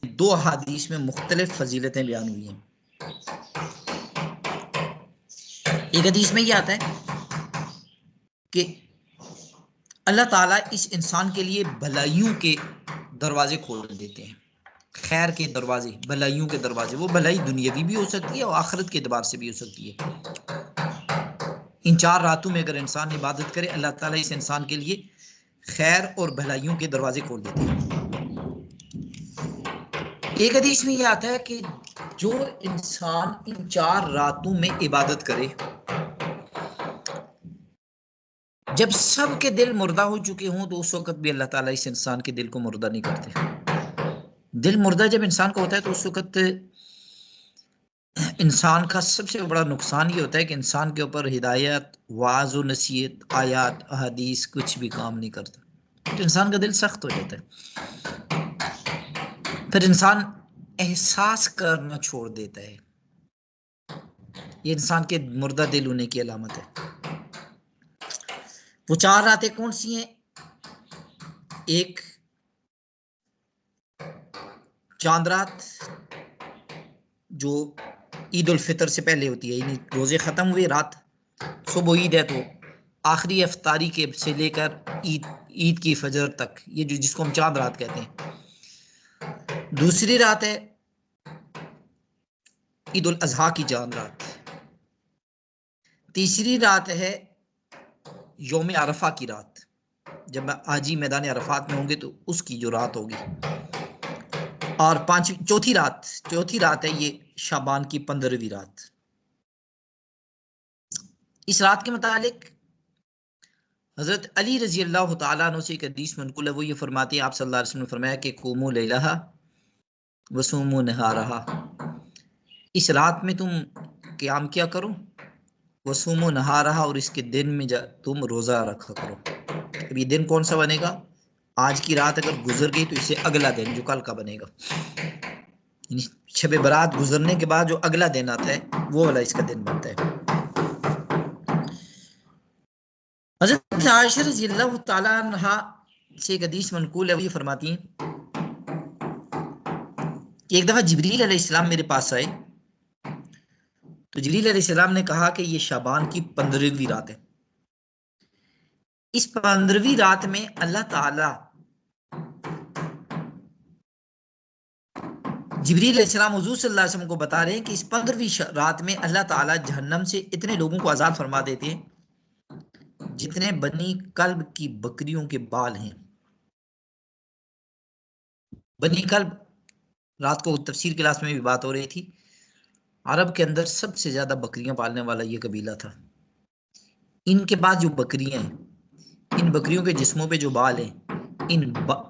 दो हदीस में मुख्तलिफ फजीलतें बयान हुई हैं। एक हदीस में ये आता है कि अल्लाह ताला इस इंसान के लिए भलाइयों के दरवाजे खोल देते हैं, खैर के दरवाजे, भलाइयों के दरवाजे। वो भलाई दुनियावी भी हो सकती है और आखिरत के एतबार से भी हो सकती है। इन 4 रातों में अगर इंसान इबादत करे, अल्लाह ताला इस इंसान के लिए खैर और भलाइयों के दरवाजे खोल देते हैं। एक हदीस में यह आता है कि जो इंसान इन 4 रातों में इबादत करे, जब सबके दिल मुर्दा हो चुके हों तो उस वक्त भी अल्लाह ताला इस इंसान के दिल को मुर्दा नहीं करते। दिल मुर्दा जब इंसान का होता है तो उस वक्त इंसान का सबसे बड़ा नुकसान ये होता है कि इंसान के ऊपर हिदायत, वाज व नसीहत, आयात, अहादीस कुछ भी काम नहीं करता। तो इंसान का दिल सख्त हो जाता है। फिर इंसान एहसास करना छोड़ देता है। ये इंसान के मुर्दा दिल होने की अलामत है। वो 4 रातें कौन सी हैं? एक चांद रात जो ईद उल फितर से पहले होती है, यानी रोजे खत्म हुए रात, सुबह ईद है तो आखिरी इफ्तारी के से लेकर ईद ईद की फजर तक, ये जो जिसको हम चांद रात कहते हैं। दूसरी रात है ईद उल अजहा की चांद रात। तीसरी रात है यौम अरफा की रात, जब आजी मैदान अरफात में होंगे तो उसकी जो रात होगी। और चौथी रात है ये शाबान की 15वीं रात। इस रात के मुतालिक हजरत अली रजी अल्लाह तआला अन्हु से एक हदीस मनकुल है। वो ये फरमाते हैं, आप सल्लल्लाहु अलैहि वसल्लम ने फरमाया कि कुमू लैलहा वसूमू नहारहा, इस रात में तुम क़याम किया करो, वसूमू नहारहा, और इसके दिन में तुम रोज़ा रखा करो। अब ये दिन कौन सा बनेगा? आज की रात अगर गुजर गई तो इससे अगला दिन जो कल का बनेगा, शब बारात गुजरने के बाद जो अगला दिन आता है वो वाला इसका दिन बनता है। हज़रत आयशा रज़ियल्लाहु ताला अन्हा से एक हदीस मनकूल है। वो ये फरमाती हैं कि एक दफ़ा जिब्रील अलैहिस्सलाम मेरे पास आए तो जिब्रील अलैहिस्सलाम ने कहा कि ये शाबान की 15वीं रात है। इस 15वीं रात में अल्लाह ताला जिब्रील अलैहिस्सलाम हुजूर सल्लल्लाहु अलैहि वसल्लम को बता रहे हैं कि इस 15वीं रात में अल्लाह ताला जहन्नम से इतने लोगों को आज़ाद फरमा देते हैं जितने बनी कल्ब की बकरियों के बाल हैं। बनी कल्ब, रात को तफसीर क्लास में भी बात हो रही थी, अरब के अंदर सबसे ज्यादा बकरियां पालने वाला ये कबीला था। इनके पास जो बकरियां हैं, इन बकरियों के जिस्मों पे जो बाल हैं,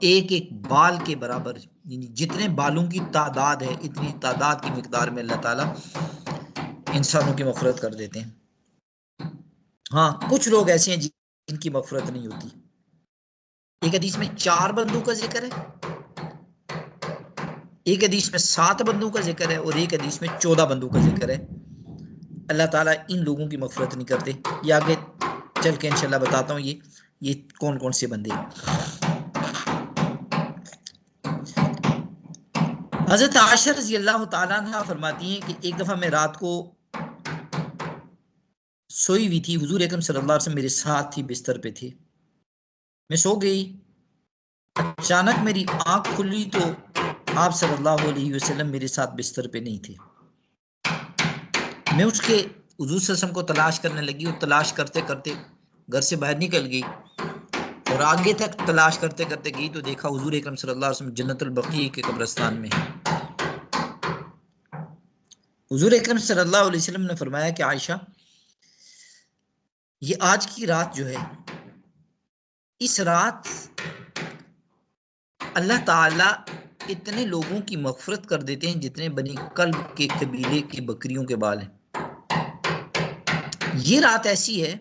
एक एक बाल के बराबर, जितने बालों की तादाद है इतनी तादाद की मिकदार में अल्लाह ताला इंसानों की मफरत कर देते हैं। हाँ, कुछ लोग ऐसे हैं जिनकी मफरत नहीं होती। एक हदीस में 4 बंदों का जिक्र है, एक हदीस में 7 बंदों का जिक्र है और एक हदीस में 14 बंदों का जिक्र है। अल्लाह ताला इन लोगों की मफरत नहीं करते। ये आगे चल के इंशाल्लाह बताता हूँ ये कौन कौन से बंदे हैं। हजरत आयशा रज़ी अल्लाह ताला अन्हा फरमाती हैं कि एक दफ़ा मैं रात को सोई हुई थी, हुजूर अकरम सल्लल्लाहु अलैहि वसल्लम मेरे साथ ही बिस्तर पे थे। मैं सो गई, अचानक मेरी आंख खुली तो आप सल्लल्लाहु अलैहि वसल्लम मेरे साथ बिस्तर पे नहीं थे। मैं उठ के हुजूर सल्लल्लाहु अलैहि वसल्लम को तलाश करने लगी और तलाश करते करते घर से बाहर निकल गई और आगे तक तलाश करते करते गई तो देखा हुजूर अकरम सल्लल्लाहु अलैहि वसल्लम जन्नतुल बकी के कब्रिस्तान में। हुजूर अकरम सल्लल्लाहु अलैहि वसल्लम ने फरमाया कि आयशा, ये आज की रात जो है, इस रात अल्लाह ताला इतने लोगों की मगफरत कर देते हैं जितने बनी कल्ब के कबीले की बकरियों के बाल हैं। ये रात ऐसी है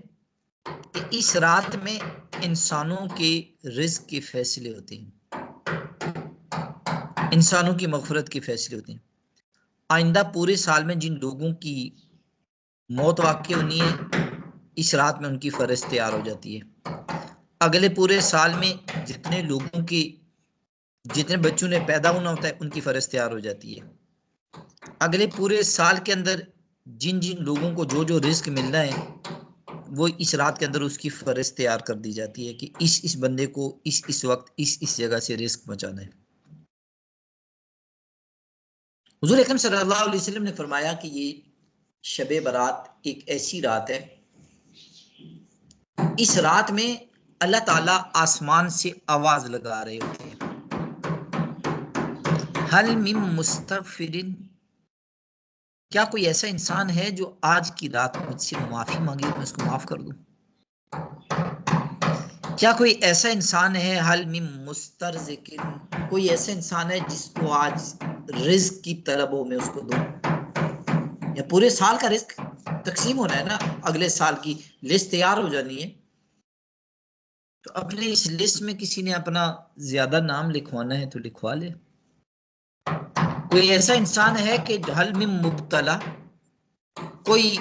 कि इस रात में इंसानों के रिज्क के फैसले होते हैं, इंसानों की मगफरत के फैसले होते हैं। आइंदा पूरे साल में जिन लोगों की मौत वाक़ई होनी है, इस रात में उनकी फरज तैयार हो जाती है। अगले पूरे साल में जितने लोगों की जितने बच्चों ने पैदा होना होता है उनकी फरज तैयार हो जाती है। अगले पूरे साल के अंदर जिन जिन लोगों को जो जो रिस्क मिलना है वो इस रात के अंदर उसकी फरज तैयार कर दी जाती है कि इस बंदे को इस वक्त इस जगह से रिस्क पहुंचाना है। हुजूर अकरम सल्लल्लाहु अलैहि वसल्लम ने फरमाया कि ये शबे बारात एक ऐसी रात है, इस रात में अल्लाह ताला आसमान से आवाज लगा रहे होते हैं, हल मिन मुस्तगफिरिन, क्या कोई ऐसा इंसान है जो आज की रात मुझसे माफी मांगे मैं उसको माफ कर दूं? क्या कोई ऐसा इंसान है, हल मिन मुस्तरज़िकिन, कोई ऐसा इंसान है जिसको आज रिस्क की तलब हो मैं उसको दूं? या पूरे साल का रिस्क तकसीम होना है ना, अगले साल की लिस्ट तैयार हो जानी है, तो अपने इस लिस्ट में किसी ने अपना ज्यादा नाम लिखवाना है तो लिखवा ले। कोई ऐसा इंसान है कि हल में मुब्तला, कोई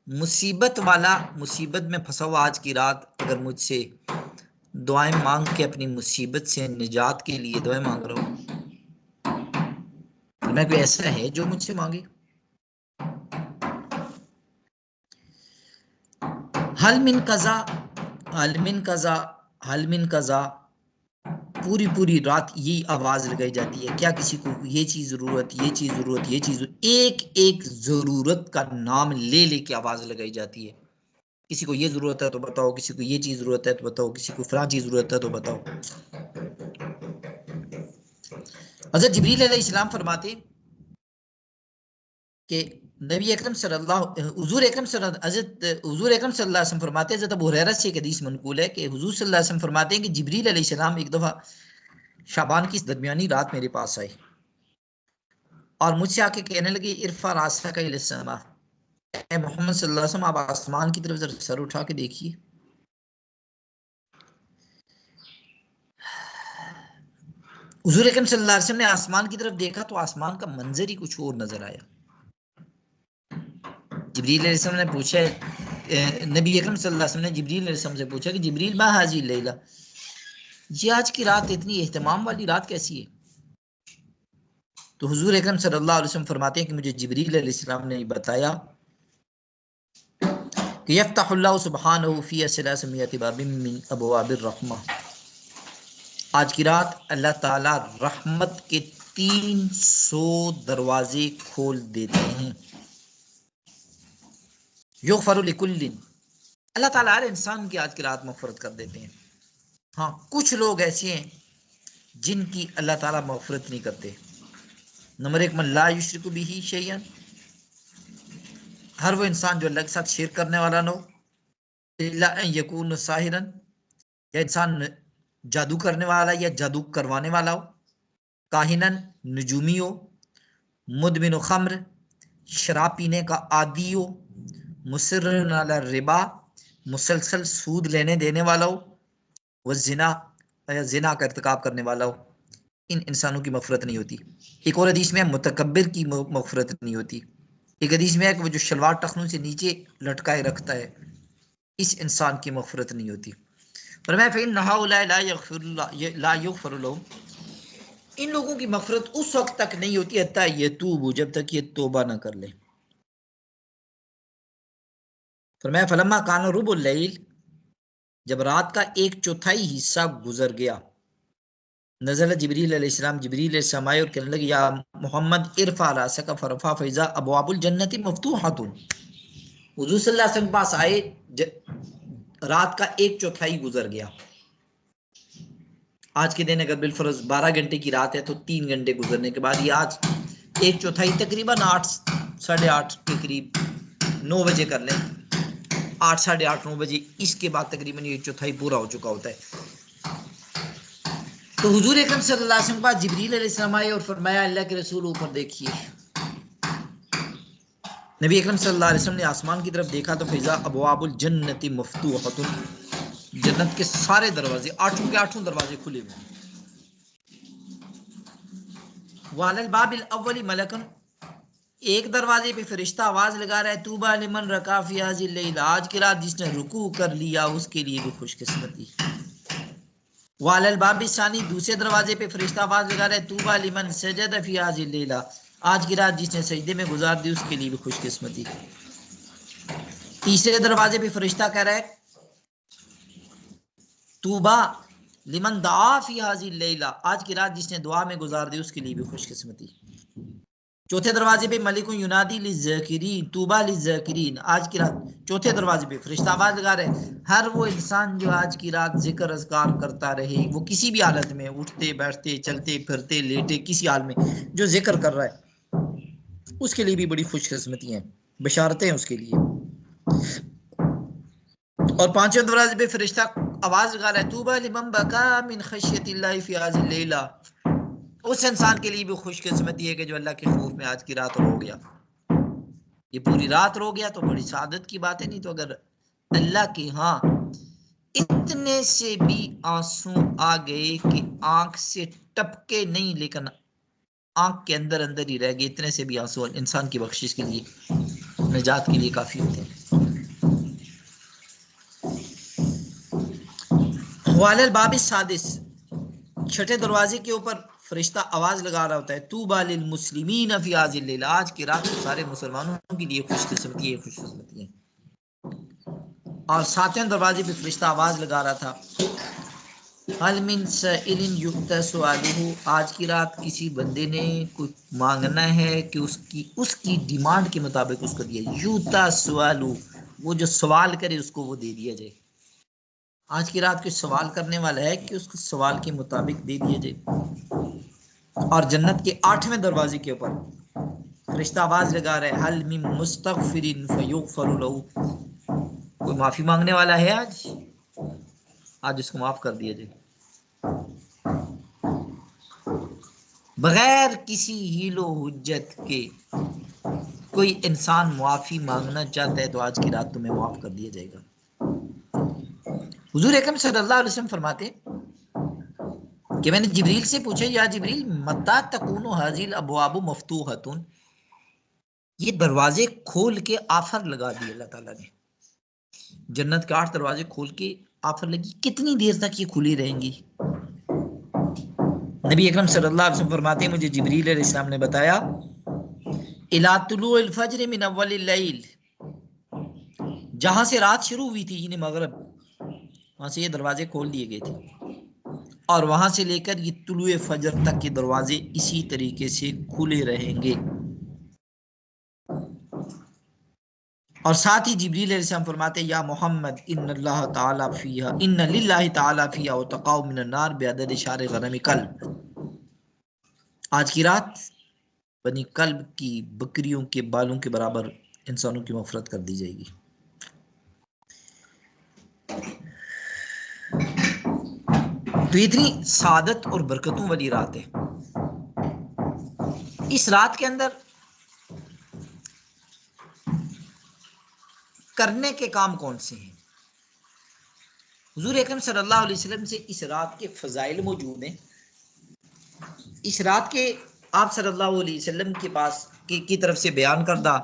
मुसीबत वाला मुसीबत में फंसा हुआ आज की रात अगर मुझसे दुआएं मांग के अपनी मुसीबत से निजात के लिए दुआएं मांग रहा हूं, तो मैं कोई ऐसा है जो मुझसे मांगे? हल मिन कजा, हल मिन कजा, हल मिन कजा, पूरी पूरी रात यही आवाज लगाई जाती है, क्या किसी को ये चीज जरूरत, ये चीज जरूरत, ये चीज, एक एक जरूरत का नाम ले लेके आवाज लगाई जाती है। किसी को ये जरूरत है तो बताओ, किसी को ये चीज जरूरत है तो बताओ, किसी को फलां चीज जरूरत है तो बताओ। हजरत जिब्रील अलैहिस्सलाम फरमाते कि नबी अकरम सल्लल्लाहु हुजूर अकरम हुजूर अकरम सल्लल्लाहु अलैहि वसल्लम फरमाते हैं, हजरत अबू हुरैरा से एक हदीस मनकूल है कि हुजूर सल्लल्लाहु अलैहि वसल्लम फरमाते हैं कि जिब्रील अलैहिस्सलाम एक दफा शाबान की दरमियानी रात मेरे पास आए और मुझसे आके कहने लगे, इरफा रास्ता का इल्समा, मोहम्मद सल्लल्लाहु अलैहि वसल्लम आप आसमान की तरफ जरा सर उठा के देखिए। हुजूर अकरम सल्लल्लाहु अलैहि वसल्लम ने आसमान की तरफ देखा तो आसमान का मंजर ही कुछ और नजर आया। जिब्रील अलैहिस्सलाम ने पूछा, नबी अकरम सल्लल्लाहु अलैहि वसल्लम ने जिब्रील अलैहिस्सलाम से पूछा कि जिब्रील मा हाजी लैला, ये आज की रात इतनी एहतमाम वाली रात कैसी है? तो हुजूर अकरम सल्लल्लाहु अलैहि वसल्लम फरमाते हैं कि मुझे जिब्रील अलैहिस्सलाम ने बताया कि यफ्तहुल्लाहु सुब्हानहु फी सलासमियति बाबिन मिन अबवाबिर रहमा, आज की रात अल्लाह ताला रहमत के 300 दरवाजे खोल देते हैं। युगफरु लिकुल्लिन, अल्लाह ताला हर इंसान की आज की रात मगफरत कर देते हैं। हाँ, कुछ लोग ऐसे हैं जिनकी अल्लाह ताला मगफरत नहीं करते। नंबर एक, मन ला युश्रिकु बिही शैयन, हर वो इंसान जो अल्लाह के साथ शिरक करने वाला ना हो, इल्ला अन यकून साहिरन, या इंसान जादू करने वाला या जादू करवाने वाला हो, काहिनन नजूमी हो, मुदमिन खम्र, शराब पीने का आदी हो, मुसर्रन अला रिबा, मुसलसल सूद लेने देने वाला हो, वह जिना या जिना का इर्तिकाब करने वाला हो, इन इंसानों की मगफरत नहीं होती। एक और हदीस में मुतकब्बिर की मगफरत नहीं होती। एक हदीस में है कि वो जो शलवार टखनों से नीचे लटकाए रखता है, इस इंसान की मगफरत नहीं होती। पर मैं फिर ला युगफर लहुम, इन लोगों की मगफरत उस वक्त तक नहीं होती हत्ता यतूबू, जब तक ये तौबा ना कर ले। फरमाया फलम्मा कान रुबुल लैल, जब रात का 1/4 हिस्सा गुजर गया, नज़ल जिब्रील अलैहिस्सलाम, जिब्रील अलैहिस्सलाम आए और कहने लगे, या मोहम्मद इरफा रासका फरफा फैजा अबवाबुल जन्नति मफ्तूहतुन, हुजूर सल्लल्लाहु अलैहि वसल्लम पास आए, रात का 1/4 गुजर गया। आज के दिन अगर बिलफरज 12 घंटे की रात है तो 3 घंटे गुजरने के बाद ये आज 1/4 तकरीबन 8 साढ़े 8 के करीब, 9 बजे कर लें, 8 साढ़े 8 9 बजे, इसके बाद तकरीबन ये 1/4 पूरा हो चुका होता है। तो हुजूर अकरम सल्लल्लाहु अलैहि वसल्लम पास जिब्रील अलैहिस्सलाम आए और फरमाया, अल्लाह के रसूल ऊपर देखिए। नबी अकरम सल्लल्लाहु अलैहि वसल्लम ने आसमान की तरफ देखा तो फिजा अबवाबुल जन्नति मफ्तूहतुन, जन्नत के सारे दरवाजे, 8 के 8 दरवाजे खुले हुए। वालल बाबिल अव्वली मलकन, एक दरवाजे पे फरिश्ता आवाज लगा रहा है, तूबा लिमन रका फी हाजिल लैल, आज की रात जिसने रुकू कर लिया उसके लिए भी खुशकिस्मती। वालल बाबिसानी, दूसरे दरवाजे पे फरिश्ता आवाज लगा रहा है, तूबा लिमन सजद फी हाजिल लैला, आज की रात जिसने सजदे में गुजार दी उसके लिए भी खुशकिस्मती। तीसरे दरवाजे पे फरिश्ता कह रहा है, तूबा लिमन दआ फी हाजिल लैला, आज की रात जिसने दुआ में गुजार दी उसके लिए भी खुशकिस्मती। चौथे दरवाजे पे मलिक युनादी लिज़ाकिरीन, तूबा लिज़ाकिरीन, आज की रात। चौथे दरवाजे पे फरिश्ता आवाज लगा रहे, हर वो इंसान जो आज की रात जिक्र अज़कार करता रहे, वो किसी भी हालत में, उठते बैठते चलते फिरते लेटे किसी हाल में जो जिक्र कर रहा है उसके लिए भी बड़ी खुशकिस्मती हैं, बशारतें हैं उसके लिए। और पांचवें दरवाजे पे फरिश्ता आवाज लगा रहा है, तूबा लिमन बका मिन खशियतिल्लाहि फी हाजिल लैला, उस इंसान के लिए भी खुशकिस्मती है कि जो अल्लाह के खौफ में आज की रात रो गया। ये पूरी रात रो गया तो बड़ी सादत की बात है, नहीं तो अगर अल्लाह के यहाँ इतने से भी आंसू आ गए कि आंख से टपके नहीं, लेकिन आंख के अंदर अंदर ही रह गए, इतने से भी आंसू इंसान की बख्शिश के लिए, निजात के लिए काफी होते हैं। वालल बाबिस सादिस, छठे दरवाजे के ऊपर फरिश्ता आवाज लगा रहा होता है, तूबा लिल मुस्लिमीन फी हाजिल लैला, आज की रात सारे मुसलमानों के लिए खुशकिस्मती है, खुशकिस्मती है। और सातवें दरवाजे पे फरिश्ता आवाज लगा रहा था, हल मिन सइलिन युक्ता सुआलुहु, आज की रात किसी बंदे ने कुछ मांगना है कि उसकी डिमांड के मुताबिक उसको दिया, युक्ता सुआलु, वो जो सवाल करे उसको वो दे दिया जाए। आज की रात कोई सवाल करने वाला है कि उसको सवाल के मुताबिक दे दिया जाए। और जन्नत के आठवें दरवाजे के ऊपर फरिश्ता आवाज लगा रहा है, हल मिन मुस्तगफिरिन फयुगफरु लहू, कोई माफी मांगने वाला है आज उसको माफ कर दिया जाए। बगैर किसी हीलो हुज्जत के कोई इंसान माफी मांगना चाहता है तो आज की रात तुम्हें माफ कर दिया जाएगा। हुजूर अकरम सल्लल्लाहु अलैहि वसल्लम फरमाते कि मैंने जिब्रील से पूछा, या जिब्रील मत्ता तकूनु हाजिल अबवाबु मफ्तूहतुन, ये दरवाजे खोल के ऑफर लगा दिए अल्लाह ताला ने, जन्नत के 8 दरवाजे खोल के ऑफर लगी, कितनी देर तक ये खुली रहेंगी? नबी अकरम सल्लल्लाहु अलैहि वसल्लम फरमाते हैं, मुझे जिब्रील अलैहिस्सलाम ने बताया, इला तुलूल फज्र मिन अव्वलिल लैल, जहां से रात शुरू हुई थी यानी मगरिब, वहां से ये दरवाजे खोल दिए गए थे, और वहां से लेकर ये तुलुए फजर तक के दरवाजे इसी तरीके से खुले रहेंगे। और साथ ही जिब्रील अलैहिस्सलाम फरमाते, या मोहम्मद इन्नल्लाह ताला फीहा इन्न लिल्लाहि ताला फीहा व तक़ाउ मिनन नार बिअदद शार गनम कल्ब, आज की रात बनी कल्ब की बकरियों के बालों के बराबर इंसानों की मफरत कर दी जाएगी। तो इतनी सादत और बरकतों वाली रात है। इस रात के अंदर करने के काम कौन से हैं? हुजूर अकरम सल्लल्लाहु अलैहि वसल्लम से इस रात के फजाइल मौजूद हैं। इस रात के आप सल्लल्लाहु अलैहि वसल्लम के पास की तरफ से बयान करदा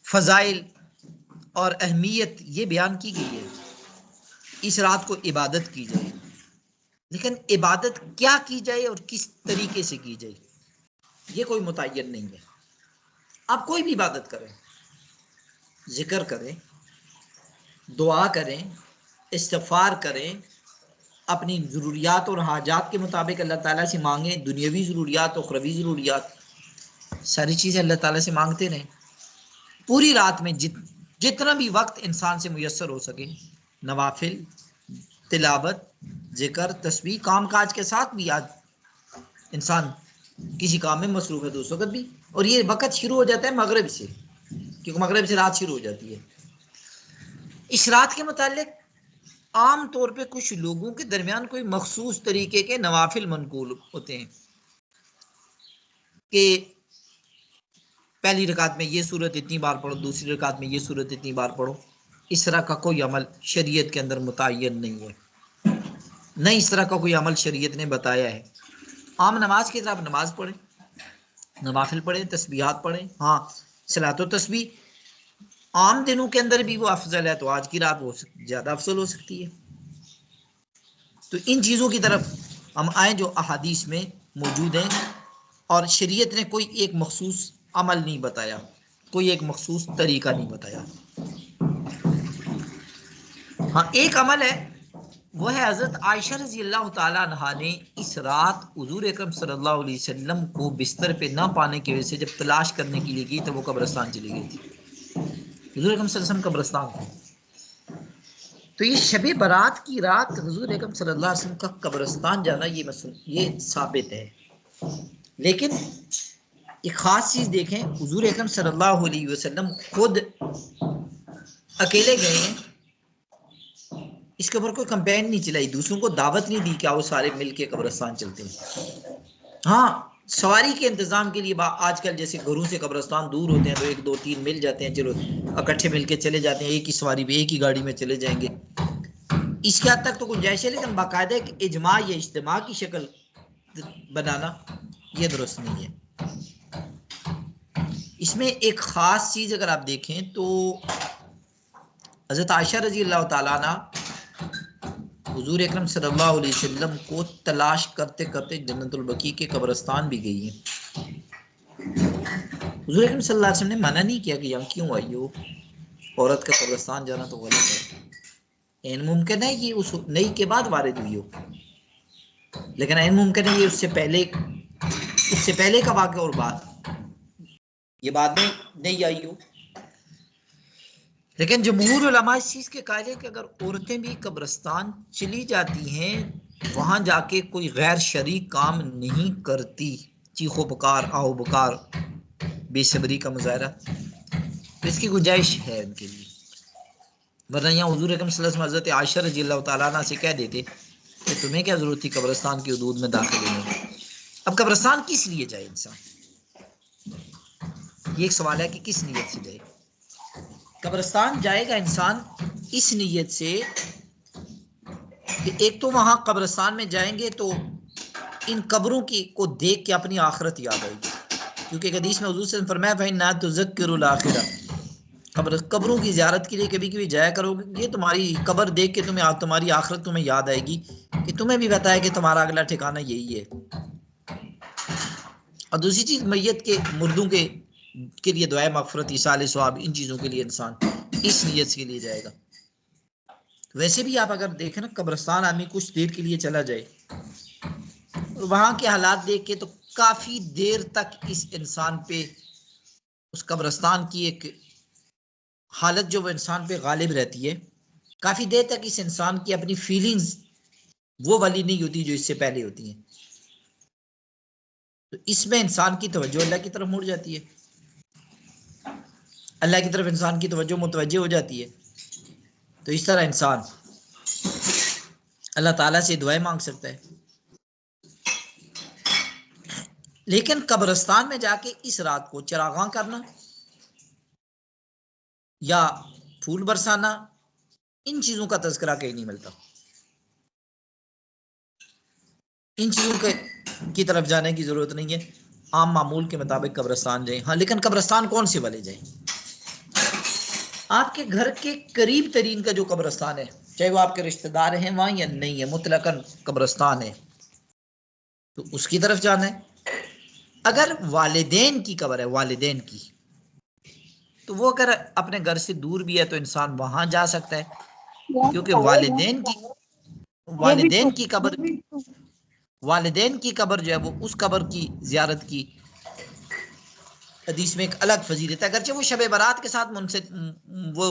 फजाइल और अहमियत ये बयान की गई है, इस रात को इबादत की जाए, लेकिन इबादत क्या की जाए और किस तरीके से की जाए ये कोई मुतय्यन नहीं है। आप कोई भी इबादत करें, जिक्र करें, दुआ करें, इस्तिग़फ़ार करें, अपनी ज़रूरियात और हाजात के मुताबिक अल्लाह ताला से मांगें, दुनियावी ज़रूरियात उखरवी ज़रूरियात सारी चीज़ें अल्लाह ताला से मांगते रहें। पूरी रात में जितना भी वक्त इंसान से मुयस्सर हो सके, नवाफिल, तिलावत, जिक्र, तस्बीह, काम काज के साथ भी आज इंसान किसी काम में मसरूफ है तो उस वक्त भी, और ये वक्त शुरू हो जाता है मगरिब से, क्योंकि मगरिब से रात शुरू हो जाती है। इस रात के मुतालिक आम तौर पे कुछ लोगों के दरमियान कोई मखसूस तरीके के नवाफिल मनकूल होते हैं कि पहली रकात में ये सूरत इतनी बार पढ़ो, दूसरी रकात में ये सूरत इतनी बार पढ़ो। इस तरह का कोई अमल शरीयत के अंदर मुतय्यन नहीं है, न इस तरह का कोई अमल शरीयत ने बताया है। आम नमाज की तरह नमाज पढ़ें, नवाफिल पढ़ें, तस्बीहात पढ़ें, हाँ सलातो तस्बीह आम दिनों के अंदर भी वो अफजल है, तो आज की रात वो ज्यादा अफजल हो सकती है। तो इन चीजों की तरफ हम आए जो अहादीस में मौजूद हैं, और शरीयत ने कोई एक मखसूस अमल नहीं बताया, कोई एक मखसूस तरीका नहीं बताया। हाँ, एक अमल है, वो है हजरत आयशा रजी अल्लाह ताला अन्हा ने इस रात हुजूर अकरम सल्लल्लाहु अलैहि वसल्लम को बिस्तर पे ना पाने की वजह से जब तलाश करने के लिए गई तो वो कब्रिस्तान चली गई थी। हुजूर अकरम सल्लल्लाहु अलैहि वसल्लम कब्रिस्तान थे। तो ये शबे बारात की रात हुजूर अकरम सल्लल्लाहु अलैहि वसल्लम का कब्रिस्तान जाना ये साबित है। लेकिन एक खास चीज देखें, हुजूर अकरम सल्लल्लाहु अलैहि वसल्लम खुद अकेले गए हैं, इसके ऊपर कोई कंपेन नहीं चलाई, दूसरों को दावत नहीं दी कि आओ सारे मिलके कब्रिस्तान चलते हैं। हाँ, सवारी के इंतजाम के लिए आजकल जैसे घरों से कब्रिस्तान दूर होते हैं तो 1 2 3 मिल जाते हैं, चलो इकट्ठे मिलके चले जाते हैं, एक ही सवारी पे एक ही गाड़ी में चले जाएंगे। इसके हद तक तो गुंजाइश है, लेकिन बाकायदा एक इजमा या इज्तिमा की शक्ल बनाना ये दुरुस्त नहीं है। इसमें एक खास चीज अगर आप देखें तो हजरत आयशा रजी अल्लाह ताला अन्हा हुजूर अकरम सल्लल्लाहु अलैहि वसल्लम को तलाश करते करते जन्नतुल बकी के कब्रिस्तान भी गई हैं। हुजूर अकरम सल्लल्लाहु अलैहि वसल्लम ने मना नहीं किया कि यहाँ क्यों आई हो, औरत का कब्रिस्तान जाना तो गलत है। ऐन मुमकिन है ये उस नई के बाद वारिद हुई हो, लेकिन ऐन मुमकिन है ये उससे पहले का वाक़या और बाद ये बाद में नहीं आई हो। लेकिन जमहूर उलमा इस चीज के कायल है कि अगर औरतें भी कब्रिस्तान चली जाती हैं, वहां जाके कोई गैर शरई काम नहीं करती, चीखो पुकार आओ बुकार बेसब्री का मुजाहरा, तो इसकी गुंजाइश है उनके लिए। वरना यहाँ हुजूर अकरम सल्लल्लाहु अलैहि वसल्लम हज़रत आयशा रजी अल्लाह ताला अन्हा से कह देते कि तुम्हें क्या जरूरत थी कब्रिस्तान की हदूद में दाखिल होने की। अब कब्रिस्तान किस लिए जाए इंसान, ये एक सवाल है कि किस नीयत से जाए। कब्रिस्तान जाएगा इंसान इस नीयत से कि एक तो वहां कब्रिस्तान में जाएंगे तो इन कब्रों की को देख के अपनी आखिरत याद आएगी, क्योंकि एक हदीस में हुजूर से फरमाया फइन्ना तुज़क्किरुल आखिरा, कब्रों की ज़ियारत के लिए कभी कभी जाया करोगे, ये तुम्हारी कब्र देख के तुम्हारी आखिरत तुम्हें याद आएगी कि तुम्हें भी बताया कि तुम्हारा अगला ठिकाना यही है। और दूसरी चीज मैयत के मुर्दों के लिए दुआ मगफरत इसाले सवाब, इन चीज़ों के लिए इंसान इस नीयत के लिए जाएगा। वैसे भी आप अगर देखें ना, कब्रिस्तान आदमी कुछ देर के लिए चला जाए और वहां के हालात देख के तो काफी देर तक इस इंसान पे उस कब्रिस्तान की एक हालत जो वो इंसान पे गालिब रहती है। काफी देर तक इस इंसान की अपनी फीलिंग्स वो वाली नहीं होती जो इससे पहले होती हैं, तो इसमें इंसान की तवज्जो अल्लाह की तरफ मुड़ जाती है, अल्लाह की तरफ इंसान की तवज्जो मुतवज्जे हो जाती है। तो इस तरह इंसान अल्लाह ताला से दुआएं मांग सकता है। लेकिन कब्रिस्तान में जाके इस रात को चरागां करना या फूल बरसाना, इन चीजों का तज़किरा कहीं नहीं मिलता। इन चीजों की तरफ जाने की जरूरत नहीं है, आम मामूल के मुताबिक कब्रिस्तान जाए। हाँ, लेकिन कब्रिस्तान कौन से वाले जाए? आपके घर के करीब तरीन का जो कब्रिस्तान है, चाहे वो आपके रिश्तेदार हैं वहां या नहीं है, मुतलकन कब्रिस्तान है, तो उसकी तरफ जाना है। अगर वालिदैन की कब्र है, वालिदैन की, तो वो अगर अपने घर से दूर भी है तो इंसान वहां जा सकता है, क्योंकि वालिदैन की कब्र जो है वो उस कब्र की जियारत की हदीस में एक अलग फजीलत है, अगरचे वो शब बारात के साथ वो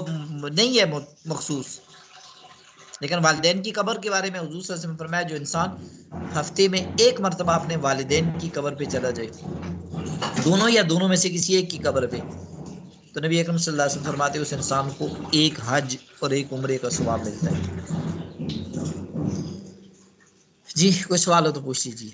नहीं है मखसूस, लेकिन वालिदैन की कब्र के बारे में हुजूर सल्लल्लाहु अलैहि वसल्लम फरमाया जो इंसान हफ्ते में एक मरतबा अपने वालिदैन की कब्र पे चला जाए, दोनों या दोनों में से किसी एक की कब्र पे, तो नबी अकरम सल्लल्लाहु अलैहि वसल्लम फरमाते उस इंसान को एक हज और एक उम्रे का सवाब मिलता है। जी, कोई सवाल हो तो पूछ लीजिए।